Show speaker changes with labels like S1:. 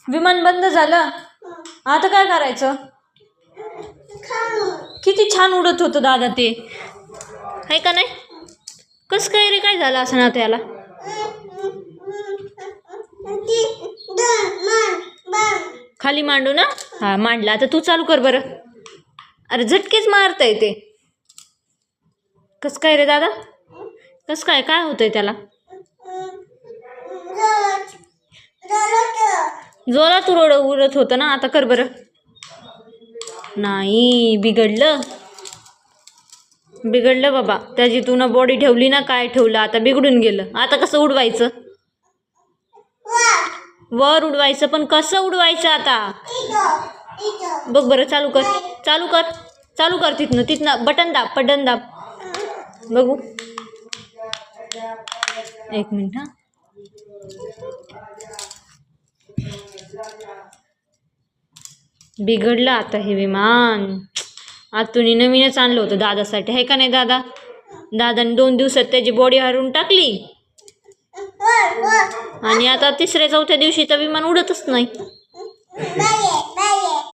S1: विमान बंद झालं, आता काय करायचं? किती छान उडत होतं दादा ते, आहे का नाही? कस काय रे, काय झालं असं ना त्याला? खाली मांडू ना? हा मांडला. आता तू चालू कर बरं. अरे झटकेच मारता येते. कस काय रे दादा? कस काय होतंय त्याला? जोरात उडत होतं ना, आता कर बरं. नाही, बिघडलं बाबा. त्याची तू ना बॉडी ठेवली ना, काय ठेवलं, आता बिघडून गेलं. आता कसं उडवायचं? वर उडवायचं, पण कसं उडवायचं आता? बघ बरं, चालू कर तिथनं बटन दाब बघू. एक मिनिट. हा, बिघडलं आता हे विमान. आतून नवीनच आणलं होतं दादासाठी, आहे का नाही दादा? दादाने 2 दिवसात त्याची बॉडी हरवून टाकली, आणि आता 3ऱ्या-4थ्या दिवशी तर विमान उडतच नाही.